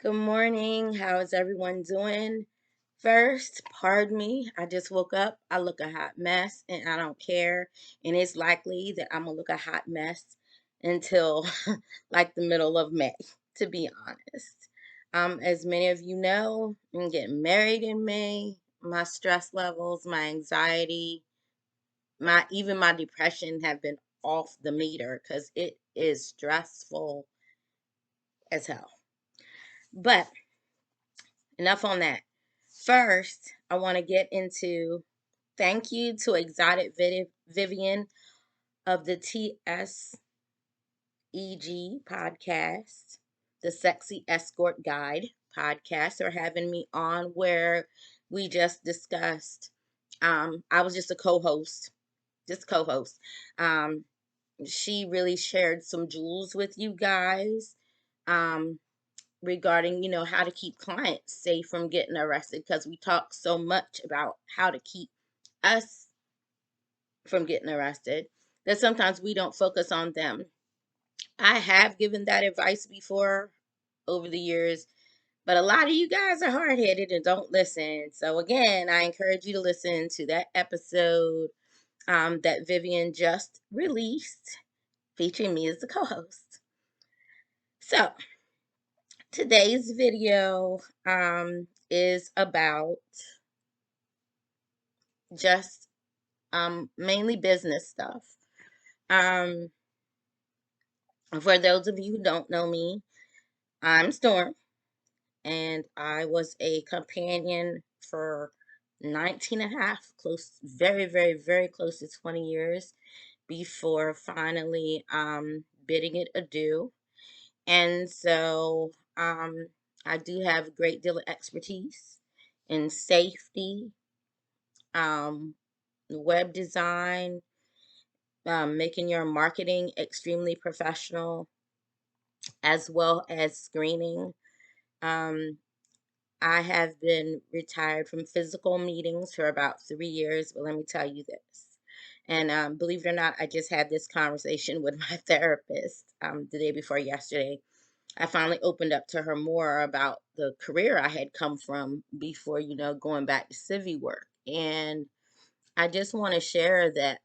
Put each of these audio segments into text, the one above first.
Good morning. How is everyone doing? First, pardon me. I just woke up. I look a hot mess and I don't care. And it's likely that I'm going to look a hot mess until like the middle of May, to be honest. As many of you know, I'm getting married in May. My stress levels, my anxiety, my depression have been off the meter because it is stressful as hell. But enough on that. First, I want to get into thank you to Exotic Vivian of the TSEG podcast, the Sexy Escort Guide podcast, for having me on where we just discussed. I was just a co-host, just co-host. Um, she really shared some jewels with you guys. Um, Regarding how to keep clients safe from getting arrested, because we talk so much about how to keep us from getting arrested that sometimes we don't focus on them. I have given that advice before over the years, but a lot of you guys are hard-headed and don't listen. So again, I encourage you to listen to that episode that Vivian just released featuring me as the co-host. So today's video is about just mainly business stuff. Um, for those of you who don't know me, I'm Storm, and I was a companion for 19 and a half, close, very, very, very close to 20 years before finally bidding it adieu. And so I do have a great deal of expertise in safety, um, web design, making your marketing extremely professional, as well as screening. Um, I have been retired from physical meetings for about 3 years, but let me tell you this. And believe it or not, I just had this conversation with my therapist the day before yesterday. I finally opened up to her more about the career I had come from before, going back to civvy work. And I just want to share that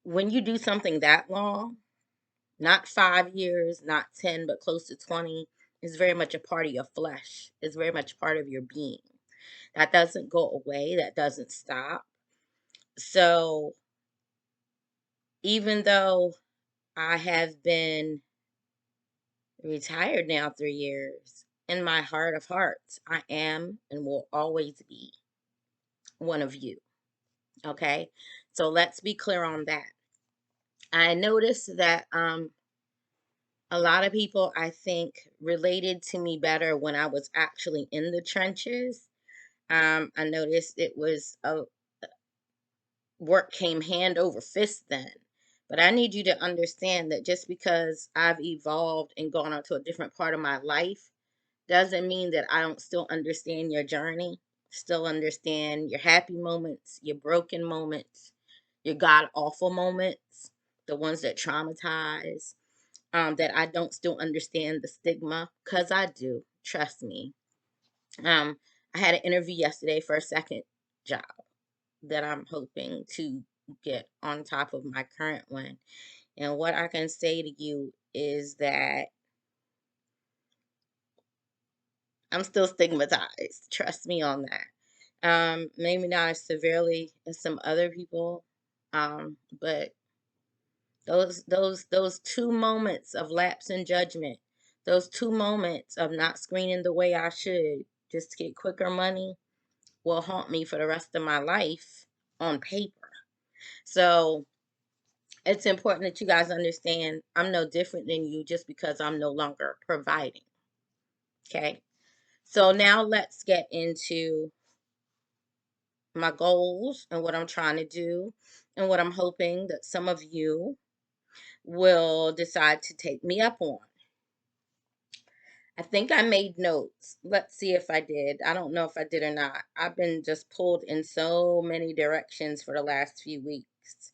when you do something that long, not 5 years, not 10, but close to 20, is very much a part of your flesh. It's very much part of your being. That doesn't go away, that doesn't stop. So even though I have been retired now 3 years, in my heart of hearts, I am and will always be one of you. Okay? So let's be clear on that. I noticed that a lot of people, I think, related to me better when I was actually in the trenches. I noticed it was work came hand over fist then. But I need you to understand that just because I've evolved and gone on to a different part of my life doesn't mean that I don't still understand your journey, still understand your happy moments, your broken moments, your god awful moments, the ones that traumatize, that I don't still understand the stigma, because I do. Trust me. Um, I had an interview yesterday for a second job that I'm hoping to get on top of my current one. And what I can say to you is that I'm still stigmatized. Trust me on that. Maybe not as severely as some other people, but those 2 moments of lapse in judgment, those 2 moments of not screening the way I should just to get quicker money will haunt me for the rest of my life on paper. So it's important that you guys understand I'm no different than you just because I'm no longer providing. Okay. So now let's get into my goals and what I'm trying to do and what I'm hoping that some of you will decide to take me up on. I think I made notes. Let's see if I did. I don't know if I did or not. I've been just pulled in so many directions for the last few weeks.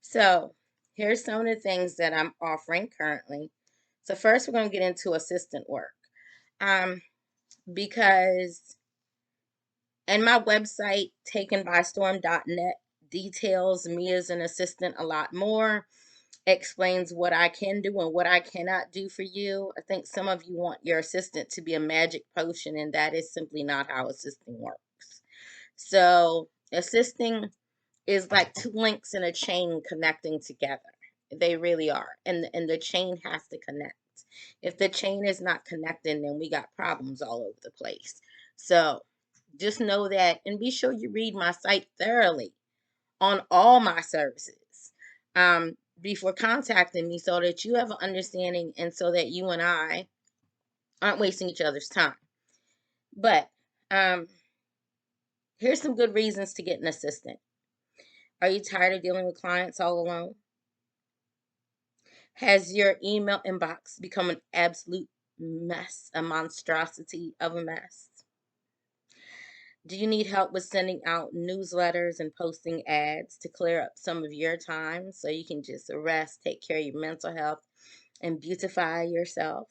So, Here's some of the things that I'm offering currently. So first, we're going to get into assistant work. Um, because and my website, takenbystorm.net, details me as an assistant a lot more, explains what I can do and what I cannot do for you. I think some of you want your assistant to be a magic potion, and that is simply not how assisting works. So, assisting is like two links in a chain connecting together. They really are. And the chain has to connect. If the chain is not connecting, then we got problems all over the place. So, just know that, and be sure you read my site thoroughly on all my services before contacting me, so that you have an understanding and so that you and I aren't wasting each other's time. But um, here's some good reasons to get an assistant. Are you tired of dealing with clients all alone? Has your email inbox become an absolute mess, a monstrosity of a mess? Do you need help with sending out newsletters and posting ads to clear up some of your time so you can just rest, take care of your mental health, and beautify yourself?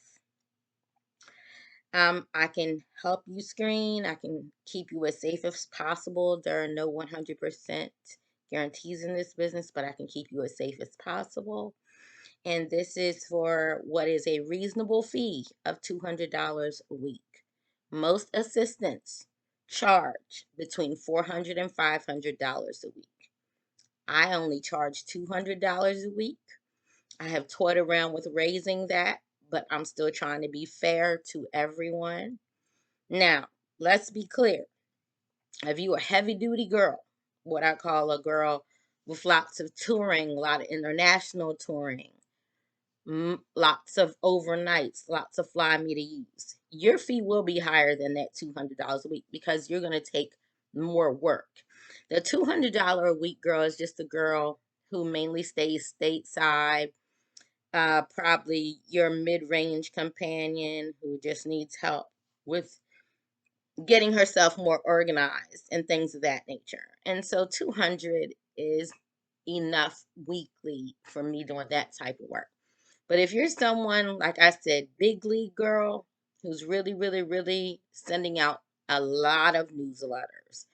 I can help you screen. I can keep you as safe as possible. There are no 100% guarantees in this business, but I can keep you as safe as possible. And this is for what is a reasonable fee of $200 a week. Most assistants charge between $400 and $500 a week. I only charge $200 a week. I have toyed around with raising that, but I'm still trying to be fair to everyone. Now, let's be clear. If you a heavy duty girl, what I call a girl with lots of touring, a lot of international touring, lots of overnights, lots of fly me to use, your fee will be higher than that $200 a week because you're going to take more work. The $200 a week girl is just a girl who mainly stays stateside, probably your mid-range companion who just needs help with getting herself more organized and things of that nature. And so 200 is enough weekly for me doing that type of work. But if you're someone, like I said, big league girl, who's really, really, really sending out a lot of newsletters,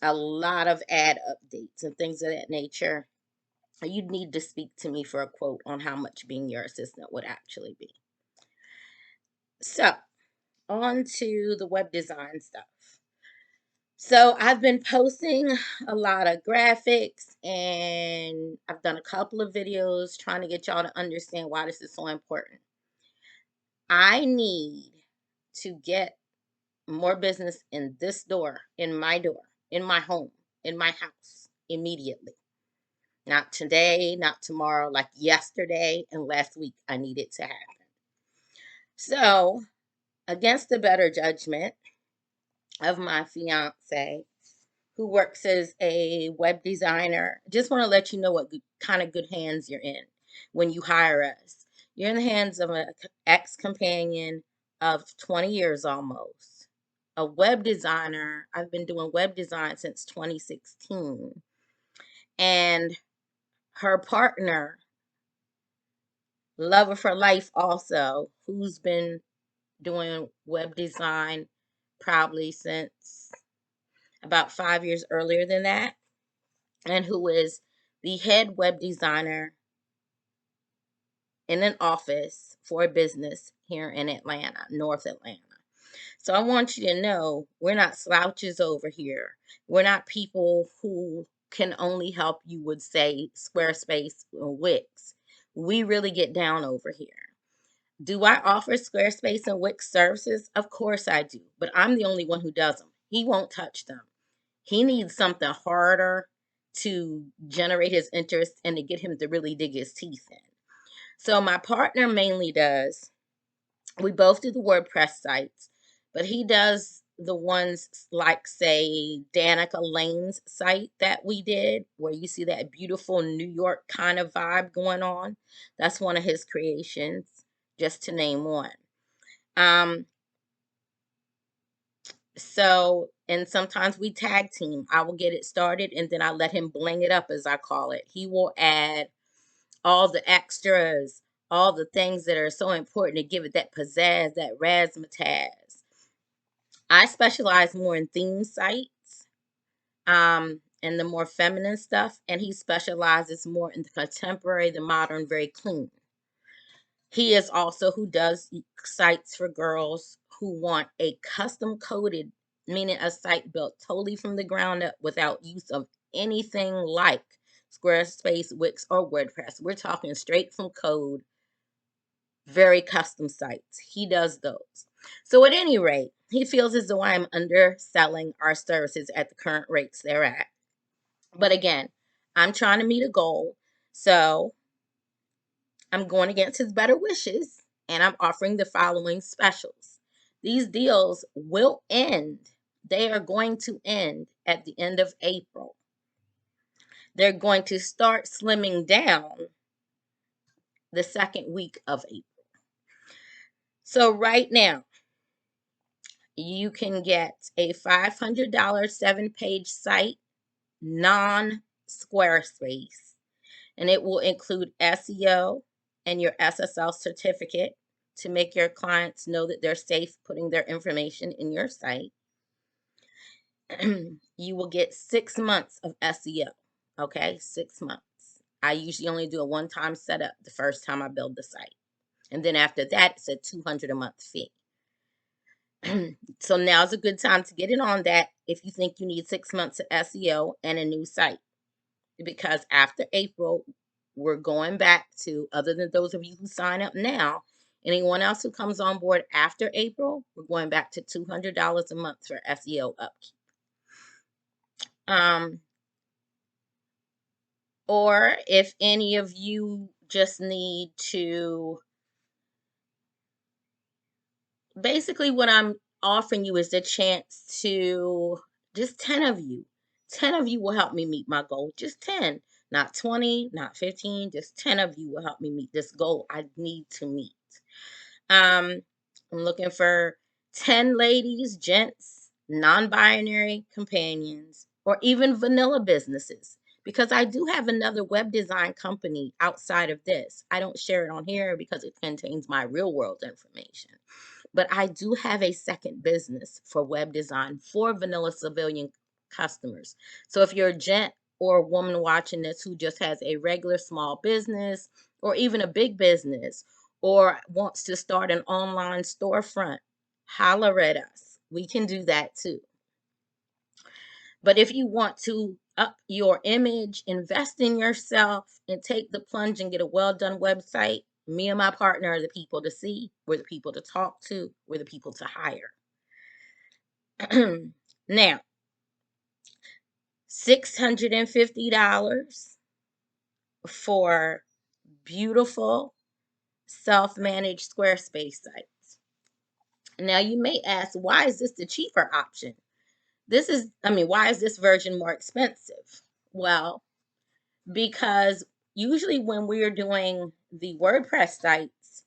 a lot of ad updates, and things of that nature, you need to speak to me for a quote on how much being your assistant would actually be. So, on to the web design stuff. So, I've been posting a lot of graphics, and I've done a couple of videos trying to get y'all to understand why this is so important. I need to get more business in this door, in my home, in my house immediately. Not today, not tomorrow, like yesterday and last week. I need it to happen. So, against the better judgment of my fiance, who works as a web designer, just want to let you know what kind of good hands you're in when you hire us. You're in the hands of an ex companion of 20 years almost, a web designer. I've been doing web design since 2016. And her partner, love of her life, also, who's been doing web design probably since about 5 years earlier than that, and who is the head web designer in an office for a business here in Atlanta, North Atlanta. So I want you to know we're not slouches over here. We're not people who can only help you with, say, Squarespace or Wix. We really get down over here. Do I offer Squarespace and Wix services? Of course I do, but I'm the only one who does them. He won't touch them. He needs something harder to generate his interest and to get him to really dig his teeth in. So my partner mainly does, we both do the WordPress sites, but he does the ones like, say, Danica Lane's site that we did, where you see that beautiful New York kind of vibe going on. That's one of his creations, just to name one. Um, and sometimes we tag team. I will get it started and then I let him bling it up, as I call it. He will add all the extras, all the things that are so important to give it that pizzazz, that razzmatazz. I specialize more in theme sites, and the more feminine stuff, and he specializes more in the contemporary, the modern, very clean. He is also who does sites for girls who want a custom coded, meaning a site built totally from the ground up without use of anything like Squarespace, Wix, or WordPress. We're talking straight from code, very custom sites. He does those. So at any rate, he feels as though I'm underselling our services at the current rates they're at. But again, I'm trying to meet a goal. So I'm going against his better wishes and I'm offering the following specials. These deals will end. They are going to end at the end of April. They're going to start slimming down the second week of April. So right now, you can get a $500 7-page site, non-Squarespace, and it will include SEO and your SSL certificate to make your clients know that they're safe putting their information in your site. You will get 6 months of SEO. Okay, 6 months. I usually only do a one-time setup the first time I build the site. And then after that, it's a $200 a month fee. So now's a good time to get in on that if you think you need 6 months of SEO and a new site. Because after April, we're going back to, other than those of you who sign up now, anyone else who comes on board after April, we're going back to $200 a month for SEO upkeep. Or if any of you just need to, basically what I'm offering you is the chance to, just 10 of you. 10 of you will help me meet my goal. Just 10, not 20, not 15, just 10 of you will help me meet this goal I need to meet. I'm looking for 10 ladies, gents, non-binary companions, or even vanilla businesses. Because I do have another web design company outside of this. I don't share it on here because it contains my real world information. But I do have a second business for web design for vanilla civilian customers. So if you're a gent or a woman watching this who just has a regular small business or even a big business or wants to start an online storefront, holler at us. We can do that too. But if you want to up your image, invest in yourself, and take the plunge and get a well done website, me and my partner are the people to see. We're the people to talk to. We're the people to hire. Now, $650 for beautiful self-managed Squarespace sites. Now, you may ask, why is this the cheaper option? Why is this version more expensive? Well, because usually when we're doing the WordPress sites,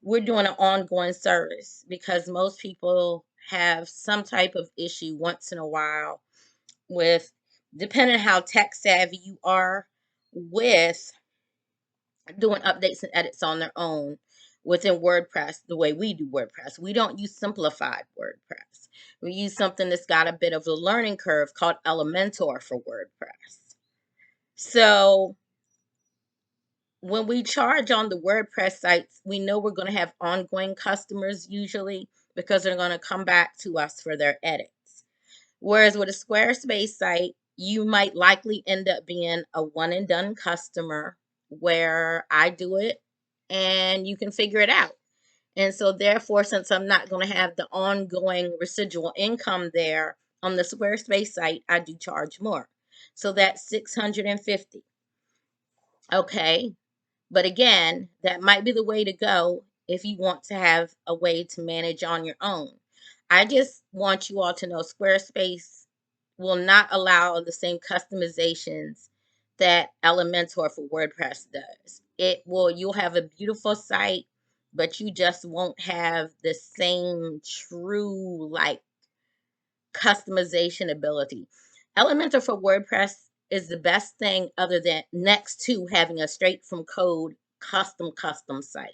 we're doing an ongoing service because most people have some type of issue once in a while with, depending on how tech savvy you are, with doing updates and edits on their own within WordPress the way we do WordPress. We don't use simplified WordPress. We use something that's got a bit of a learning curve called Elementor for WordPress. So when we charge on the WordPress sites, we know we're going to have ongoing customers usually because they're going to come back to us for their edits. Whereas with a Squarespace site, you might likely end up being a one and done customer where I do it and you can figure it out. And so therefore, since I'm not going to have the ongoing residual income there on the Squarespace site, I do charge more. So that's $650. Okay. But again, that might be the way to go if you want to have a way to manage on your own. I just want you all to know Squarespace will not allow the same customizations that Elementor for WordPress does. You'll have a beautiful site, but you just won't have the same true like customization ability. Elementor for WordPress is the best thing other than next to having a straight from code custom site.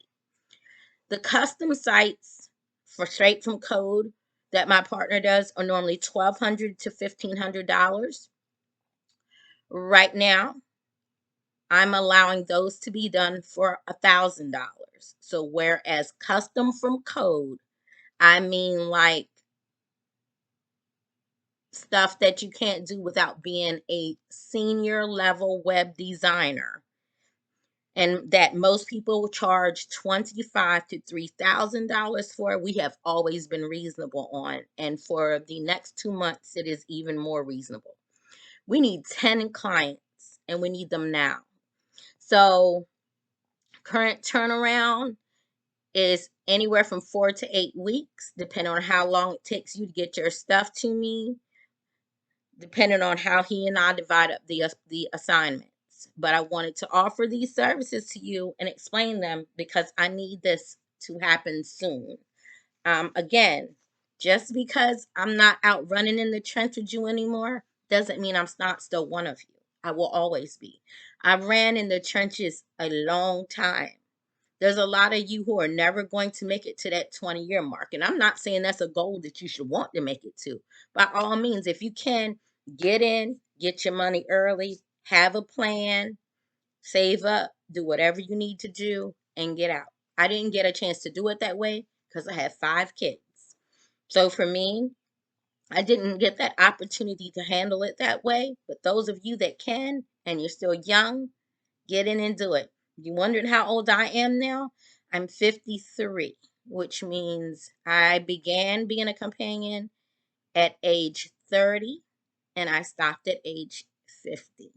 The custom sites for straight from code that my partner does are normally $1,200 to $1,500. Right now, I'm allowing those to be done for $1,000. So whereas custom from code, I mean like stuff that you can't do without being a senior level web designer, and that most people charge $2,500 to $3,000 for. We have always been reasonable on, and for the next 2 months, it is even more reasonable. We need 10 clients, and we need them now. So current turnaround is anywhere from 4 to 8 weeks, depending on how long it takes you to get your stuff to me, depending on how he and I divide up the assignments. But I wanted to offer these services to you and explain them because I need this to happen soon. Again, just because I'm not out running in the trench with you anymore doesn't mean I'm not still one of you. I will always be. I ran in the trenches a long time. There's a lot of you who are never going to make it to that 20-year mark. And I'm not saying that's a goal that you should want to make it to. By all means, if you can, get in, get your money early, have a plan, save up, do whatever you need to do, and get out. I didn't get a chance to do it that way because I had 5 kids. So for me, I didn't get that opportunity to handle it that way. But those of you that can and you're still young, get in and do it. You wondered how old I am now? I'm 53, which means I began being a companion at age 30 and I stopped at age 50.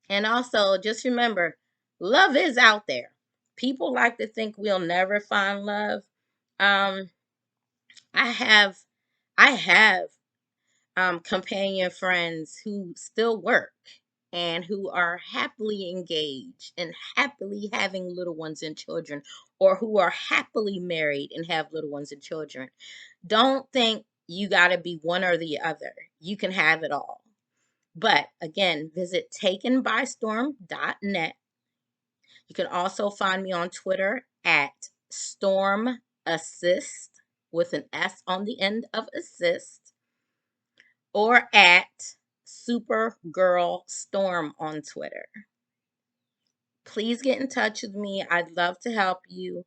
And also, just remember, love is out there. People like to think we'll never find love. Um, I have, I have companion friends who still work and who are happily engaged and happily having little ones and children, or who are happily married and have little ones and children. Don't think you got to be one or the other. You can have it all. But again, visit takenbystorm.net. You can also find me on Twitter at Storm Assist with an S on the end of assist, or at Supergirl Storm on Twitter. Please get in touch with me. I'd love to help you.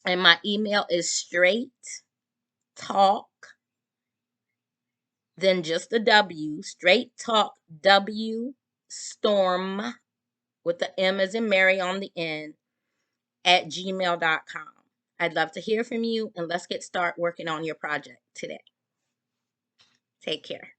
And my email is straight talk, then just a W, straight talk W storm with the M as in Mary on the end at gmail.com. I'd love to hear from you, and let's get started working on your project today. Take care.